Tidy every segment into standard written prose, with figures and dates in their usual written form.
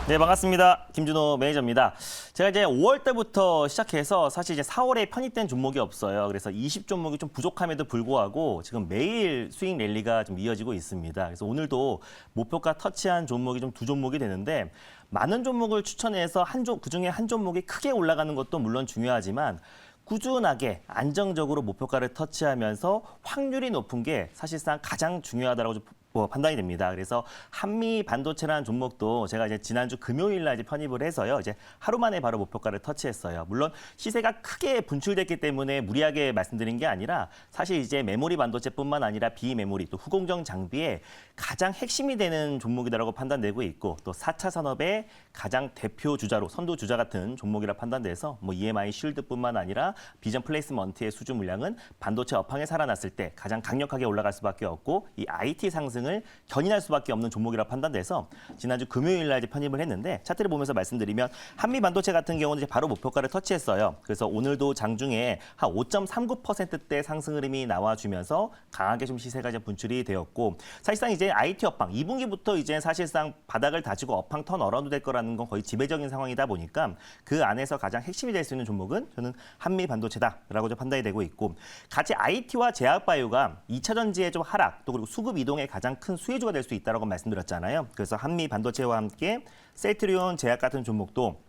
네, 반갑습니다. 김준호 매니저입니다. 제가 이제 5월 달부터 시작해서 사실 이제 4월에 편입된 종목이 없어요. 그래서 20종목이 좀 부족함에도 불구하고 지금 매일 수익 랠리가 좀 이어지고 있습니다. 그래서 오늘도 목표가 터치한 종목이 좀 2종목이 되는데 많은 종목을 추천해서 그중에 한 종목이 크게 올라가는 것도 물론 중요하지만 꾸준하게 안정적으로 목표가를 터치하면서 확률이 높은 게 사실상 가장 중요하다고 판단이 됩니다. 그래서 한미 반도체라는 종목도 제가 이제 지난주 금요일 날 이제 편입을 해서요. 이제 하루 만에 바로 목표가를 터치했어요. 물론 시세가 크게 분출됐기 때문에 무리하게 말씀드린 게 아니라 사실 이제 메모리 반도체뿐만 아니라 비메모리 또 후공정 장비에 가장 핵심이 되는 종목이다라고 판단되고 있고 또 4차 산업의 가장 대표 주자로 선도 주자 같은 종목이라 판단돼서 뭐 EMI 쉴드뿐만 아니라 비전 플레이스먼트의 수주 물량은 반도체 업황에 살아났을 때 가장 강력하게 올라갈 수밖에 없고 이 IT 상승을 견인할 수밖에 없는 종목이라 판단돼서 지난주 금요일 날 이제 편입을 했는데 차트를 보면서 말씀드리면 한미 반도체 같은 경우는 이제 바로 목표가를 터치했어요. 그래서 오늘도 장중에 한 5.39%대 상승 흐름이 나와주면서 강하게 좀 시세가 이제 분출이 되었고 사실상 이제 IT 업황 2분기부터 이제 사실상 바닥을 다지고 업황 턴 어라운드 될 거라는 건 거의 지배적인 상황이다 보니까 그 안에서 가장 핵심이 될 수 있는 종목은 저는 한미 반도체다라고 좀 판단이 되고 있고 같이 IT와 제약바이오가 2차 전지의 좀 하락 또 그리고 수급 이동에 가장 큰 수혜주가 될 수 있다고 말씀드렸잖아요. 그래서 한미 반도체와 함께 셀트리온 제약 같은 종목도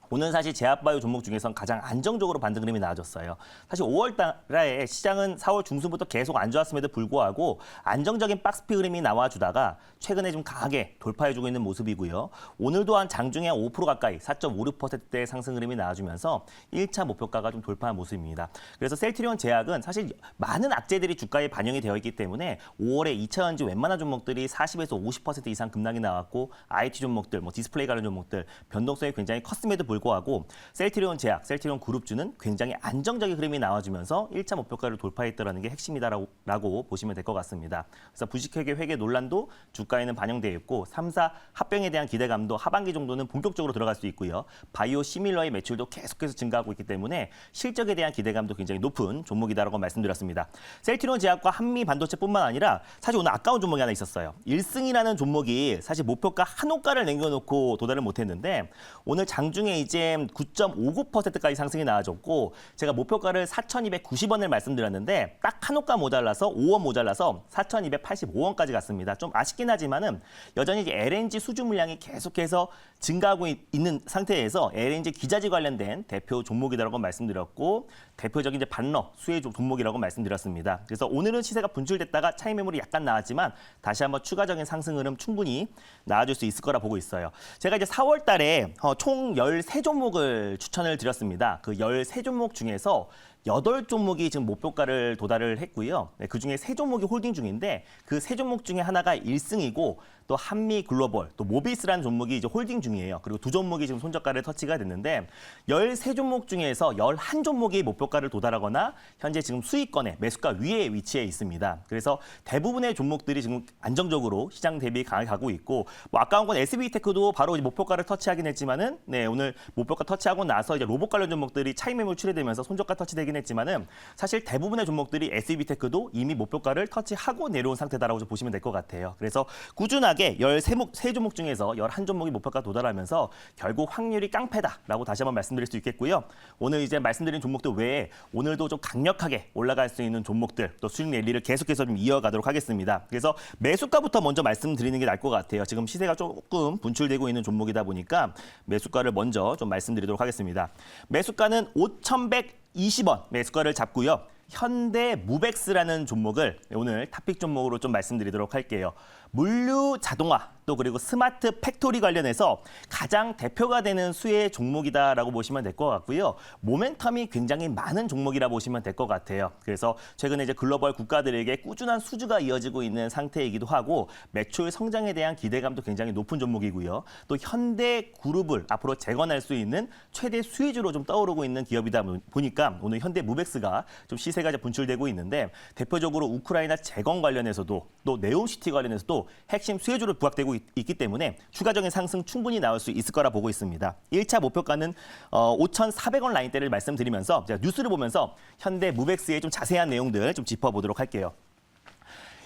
오늘 사실 제약바이오 종목 중에선 가장 안정적으로 반등 흐름이 나와줬어요. 사실 5월 달에 시장은 4월 중순부터 계속 안 좋았음에도 불구하고 안정적인 박스피 흐름이 나와주다가 최근에 좀 강하게 돌파해주고 있는 모습이고요. 오늘도 한 장중에 5% 가까이 4.56%대의 상승 흐름이 나와주면서 1차 목표가가 좀 돌파한 모습입니다. 그래서 셀트리온 제약은 사실 많은 악재들이 주가에 반영이 되어 있기 때문에 5월에 2차 전지 웬만한 종목들이 40에서 50% 이상 급락이 나왔고 IT 종목들, 뭐 디스플레이 관련 종목들 변동성이 굉장히 컸음에도 불구하고 셀트리온 제약, 셀트리온 그룹주는 굉장히 안정적인 흐름이 나와주면서 1차 목표가를 돌파했다는 게 핵심이다라고 보시면 될 것 같습니다. 그래서 부식회계 회계 논란도 주가에는 반영되어 있고 3사 합병에 대한 기대감도 하반기 정도는 본격적으로 들어갈 수 있고요. 바이오 시밀러의 매출도 계속해서 증가하고 있기 때문에 실적에 대한 기대감도 굉장히 높은 종목이다라고 말씀드렸습니다. 셀트리온 제약과 한미 반도체뿐만 아니라 사실 오늘 아까운 종목이 하나 있었어요. 1승이라는 종목이 사실 목표가 한 호가를 남겨놓고 도달을 못했는데 오늘 장중에 이제 9.59%까지 상승이 나와줬고 제가 목표가를 4,290원을 말씀드렸는데 딱 한 호가 모자라서 5원 모자라서 4,285원까지 갔습니다. 좀 아쉽긴 하지만은 여전히 이제 LNG 수주 물량이 계속해서 증가하고 있는 상태에서 LNG 기자재 관련된 대표 종목이라고 말씀드렸고 대표적인 이제 반러 수혜 종목이라고 말씀드렸습니다. 그래서 오늘은 시세가 분출됐다가 차익 매물이 약간 나왔지만 다시 한번 추가적인 상승 흐름 충분히 나와줄 수 있을 거라 보고 있어요. 제가 이제 4월 달에 총 13종목을 추천을 드렸습니다. 그 13종목 중에서 8종목이 지금 목표가를 도달을 했고요. 네, 그중에 3종목이 홀딩 중인데 그 3종목 중에 하나가 1승이고 또 한미 글로벌, 또 모비스라는 종목이 이제 홀딩 중이에요. 그리고 2종목이 지금 손절가를 터치가 됐는데 13종목 중에서 11종목이 목표가를 도달하거나 현재 지금 수익권의 매수가 위에 위치해 있습니다. 그래서 대부분의 종목들이 지금 안정적으로 시장 대비 강하게 가고 있고 뭐 아까운 건 SB테크도 바로 이제 목표가를 터치하긴 했지만은 네, 오늘 목표가 터치하고 나서 이제 로봇 관련 종목들이 차익 매물 출회되면서 손절가 터치되긴 했지만은 사실 대부분의 종목들이 SB테크도 이미 목표가를 터치하고 내려온 상태다라고 보시면 될 것 같아요. 그래서 꾸준하게 13종목 중에서 11종목이 목표가 도달하면서 결국 확률이 깡패다라고 다시 한번 말씀드릴 수 있겠고요. 오늘 이제 말씀드린 종목들 외에 오늘도 좀 강력하게 올라갈 수 있는 종목들 또 수익 랠리를 계속해서 좀 이어가도록 하겠습니다. 그래서 매수가부터 먼저 말씀드리는 게 나을 것 같아요. 지금 시세가 조금 분출되고 있는 종목이다 보니까 매수가를 먼저 좀 말씀드리도록 하겠습니다. 매수가는 5,120원 매수가를 잡고요. 현대무벡스라는 종목을 오늘 탑픽 종목으로 좀 말씀드리도록 할게요. 물류 자동화 또 그리고 스마트 팩토리 관련해서 가장 대표가 되는 수혜 종목이다라고 보시면 될 것 같고요. 모멘텀이 굉장히 많은 종목이라 보시면 될 것 같아요. 그래서 최근에 이제 글로벌 국가들에게 꾸준한 수주가 이어지고 있는 상태이기도 하고 매출 성장에 대한 기대감도 굉장히 높은 종목이고요. 또 현대그룹을 앞으로 재건할 수 있는 최대 수혜주로 좀 떠오르고 있는 기업이다 보니까 오늘 현대무벡스가 좀 시세가 분출되고 있는데 대표적으로 우크라이나 재건 관련해서도 또 네옴시티 관련해서도 핵심 수혜주로 부각되고 있기 때문에 추가적인 상승 충분히 나올 수 있을 거라 보고 있습니다. 1차 목표가는 5,400원 라인대를 말씀드리면서 제가 뉴스를 보면서 현대무벡스의 좀 자세한 내용들 좀 짚어보도록 할게요.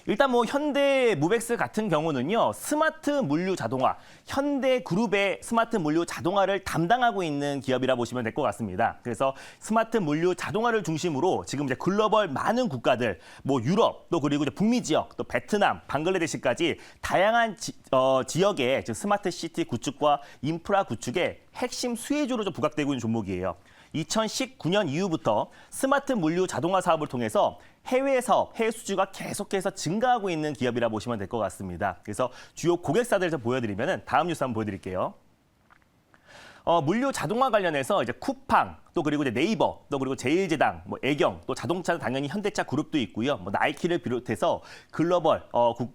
일단 뭐 현대 무벡스 같은 경우는요. 스마트 물류 자동화, 현대그룹의 스마트 물류 자동화를 담당하고 있는 기업이라 보시면 될 것 같습니다. 그래서 스마트 물류 자동화를 중심으로 지금 이제 글로벌 많은 국가들, 뭐 유럽, 또 그리고 이제 북미 지역, 또 베트남, 방글라데시까지 다양한 지역의 스마트 시티 구축과 인프라 구축의 핵심 수혜주로 좀 부각되고 있는 종목이에요. 2019년 이후부터 스마트 물류 자동화 사업을 통해서 해외 사업, 해외 수주가 계속해서 증가하고 있는 기업이라 보시면 될 것 같습니다. 그래서 주요 고객사들 좀 보여드리면 다음 뉴스 한번 보여드릴게요. 물류 자동화 관련해서 이제 쿠팡, 또 그리고 이제 네이버, 또 그리고 제일제당, 뭐 애경, 또 자동차는 당연히 현대차 그룹도 있고요. 뭐 나이키를 비롯해서 글로벌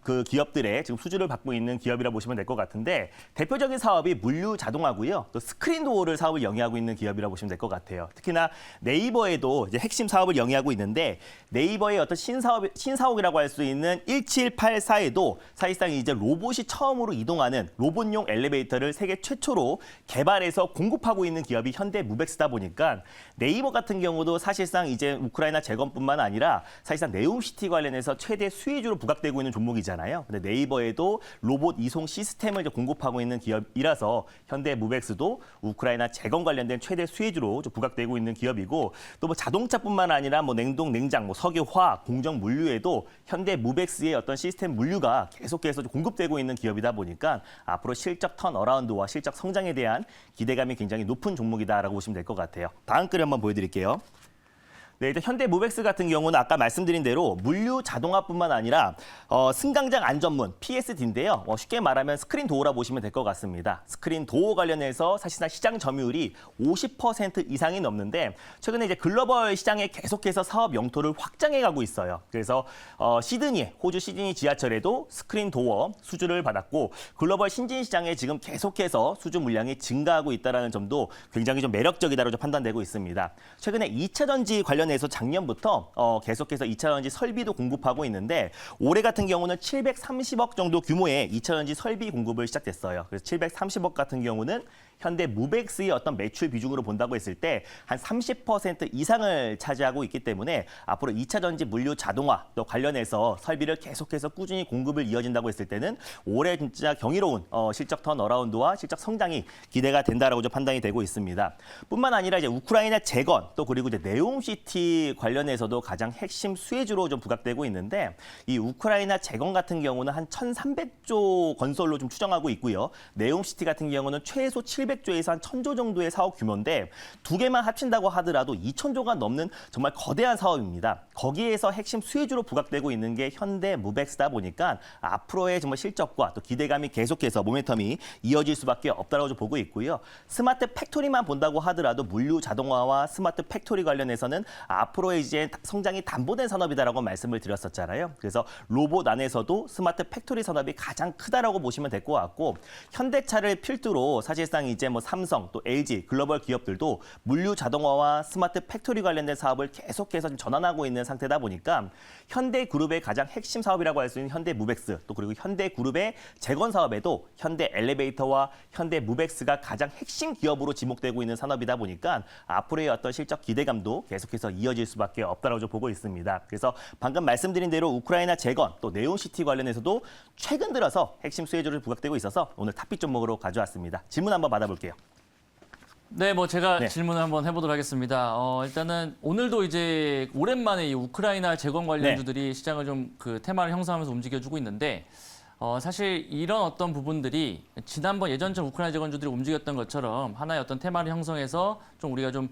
그 기업들의 지금 수주를 받고 있는 기업이라 보시면 될 것 같은데 대표적인 사업이 물류 자동화고요. 또 스크린 도어를 사업을 영위하고 있는 기업이라 보시면 될 것 같아요. 특히나 네이버에도 이제 핵심 사업을 영위하고 있는데 네이버의 어떤 신사옥이라고 할 수 있는 1784에도 사실상 이제 로봇이 처음으로 이동하는 로봇용 엘리베이터를 세계 최초로 개발해서 공급하고 있는 기업이 현대 무벡스다 보니까 네이버 같은 경우도 사실상 이제 우크라이나 재건뿐만 아니라 사실상 네옴시티 관련해서 최대 수혜주로 부각되고 있는 종목이잖아요. 근데 네이버에도 로봇 이송 시스템을 이제 공급하고 있는 기업이라서 현대 무벡스도 우크라이나 재건 관련된 최대 수혜주로 좀 부각되고 있는 기업이고 또 뭐 자동차뿐만 아니라 뭐 냉동, 냉장, 뭐 석유, 화학, 공정 물류에도 현대 무벡스의 어떤 시스템 물류가 계속해서 좀 공급되고 있는 기업이다 보니까 앞으로 실적 턴어라운드와 실적 성장에 대한 기대감이 굉장히 높은 종목이다라고 보시면 될 것 같아요. 다음 글을 한번 보여드릴게요. 네, 일단 현대 무벡스 같은 경우는 아까 말씀드린 대로 물류 자동화뿐만 아니라 승강장 안전문 PSD인데요. 쉽게 말하면 스크린 도어라 보시면 될 것 같습니다. 스크린 도어 관련해서 사실상 시장 점유율이 50% 이상이 넘는데 최근에 이제 글로벌 시장에 계속해서 사업 영토를 확장해 가고 있어요. 그래서 호주 시드니 지하철에도 스크린 도어 수주를 받았고 글로벌 신진 시장에 지금 계속해서 수주 물량이 증가하고 있다는 점도 굉장히 좀 매력적이다라고 판단되고 있습니다. 최근에 2차 전지 관련해서 작년부터 계속해서 2차 전지 설비도 공급하고 있는데 올해 같은 경우는 730억 정도 규모의 2차 전지 설비 공급을 시작됐어요. 그래서 730억 같은 경우는 현대 무벡스의 어떤 매출 비중으로 본다고 했을 때 한 30% 이상을 차지하고 있기 때문에 앞으로 2차 전지 물류 자동화 또 관련해서 설비를 계속해서 꾸준히 공급을 이어진다고 했을 때는 올해 진짜 경이로운 실적 턴어라운드와 실적 성장이 기대가 된다라고 좀 판단이 되고 있습니다. 뿐만 아니라 이제 우크라이나 재건 또 그리고 이제 네옴시티 관련해서도 가장 핵심 수혜주로 좀 부각되고 있는데 이 우크라이나 재건 같은 경우는 한 1,300조 건설로 좀 추정하고 있고요. 네옴시티 같은 경우는 최소 700조에서 한 1,000조 정도의 사업 규모인데 두 개만 합친다고 하더라도 2,000조가 넘는 정말 거대한 사업입니다. 거기에서 핵심 수혜주로 부각되고 있는 게 현대 무벡스다 보니까 앞으로의 정말 실적과 또 기대감이 계속해서 모멘텀이 이어질 수밖에 없다고 보고 있고요. 스마트 팩토리만 본다고 하더라도 물류 자동화와 스마트 팩토리 관련해서는 앞으로의 이제 성장이 담보된 산업이다라고 말씀을 드렸었잖아요. 그래서 로봇 안에서도 스마트 팩토리 산업이 가장 크다라고 보시면 될 것 같고 현대차를 필두로 사실상 이제 뭐 삼성 또 LG 글로벌 기업들도 물류 자동화와 스마트 팩토리 관련된 사업을 계속해서 좀 전환하고 있는 상태다 보니까 현대그룹의 가장 핵심 사업이라고 할 수 있는 현대 무벡스 또 그리고 현대그룹의 재건 사업에도 현대 엘리베이터와 현대 무벡스가 가장 핵심 기업으로 지목되고 있는 산업이다 보니까 앞으로의 어떤 실적 기대감도 계속해서 이어질 수밖에 없다고 좀 보고 있습니다. 그래서 방금 말씀드린 대로 우크라이나 재건 또 네옴시티 관련해서도 최근 들어서 핵심 수혜주로 부각되고 있어서 오늘 탑픽 종목으로 가져왔습니다. 질문 한번 받아볼게요. 네, 뭐 제가 질문을 한번 해보도록 하겠습니다. 일단은 오늘도 이제 오랜만에 이 우크라이나 재건 관련주들이 시장을 좀 그 테마를 형성하면서 움직여주고 있는데 사실 이런 어떤 부분들이 지난번 예전처럼 우크라이나 재건주들이 움직였던 것처럼 하나의 어떤 테마를 형성해서 좀 우리가 좀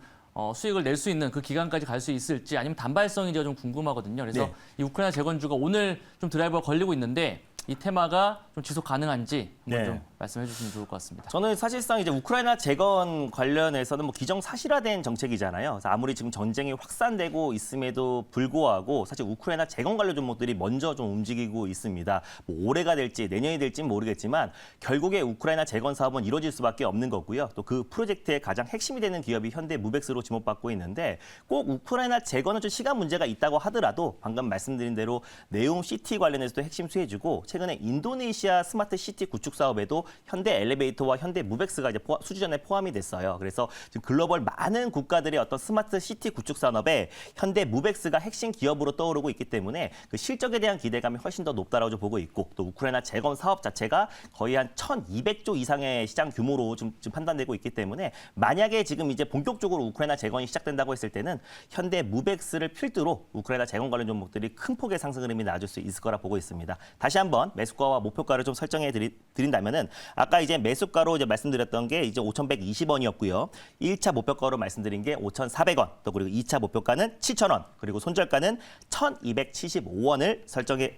수익을 낼 수 있는 그 기간까지 갈 수 있을지 아니면 단발성인지가 좀 궁금하거든요. 그래서 이 우크라이나 재건주가 오늘 좀 드라이버가 걸리고 있는데 이 테마가 좀 지속 가능한지 좀 말씀해 주시면 좋을 것 같습니다. 저는 사실상 이제 우크라이나 재건 관련해서는 뭐 기정사실화된 정책이잖아요. 그래서 아무리 지금 전쟁이 확산되고 있음에도 불구하고 사실 우크라이나 재건 관련 종목들이 먼저 좀 움직이고 있습니다. 뭐 올해가 될지 내년이 될지는 모르겠지만 결국에 우크라이나 재건 사업은 이루어질 수밖에 없는 거고요. 또 그 프로젝트의 가장 핵심이 되는 기업이 현대 무벡스로 지목받고 있는데 꼭 우크라이나 재건은 좀 시간 문제가 있다고 하더라도 방금 말씀드린 대로 네옴시티 관련해서도 핵심 수혜주고 최근에 인도네시아 서울시아 스마트 시티 구축 사업에도 현대 엘리베이터와 현대 무벡스가 이제 수주전에 포함이 됐어요. 그래서 지금 글로벌 많은 국가들의 어떤 스마트 시티 구축 산업에 현대 무벡스가 핵심 기업으로 떠오르고 있기 때문에 그 실적에 대한 기대감이 훨씬 더 높다라고 보고 있고 또 우크라이나 재건 사업 자체가 거의 한 1,200조 이상의 시장 규모로 지금 판단되고 있기 때문에 만약에 지금 이제 본격적으로 우크라이나 재건이 시작된다고 했을 때는 현대 무벡스를 필두로 우크라이나 재건 관련 종목들이 큰 폭의 상승 흐름이 나아질 수 있을 거라 보고 있습니다. 다시 한번 매수가와 목표가를 좀 설정해 드린다면은 아까 이제 매수가로 이제 말씀드렸던 게 이제 5,120원이었고요. 1차 목표가로 말씀드린 게 5,400원, 또 그리고 2차 목표가는 7,000원, 그리고 손절가는 1,275원을 설정해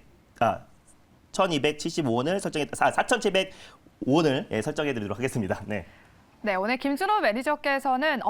1,275원을 설정해 4,700원을 설정해 드리도록 하겠습니다. 네. 네, 오늘 김준호 매니저께서는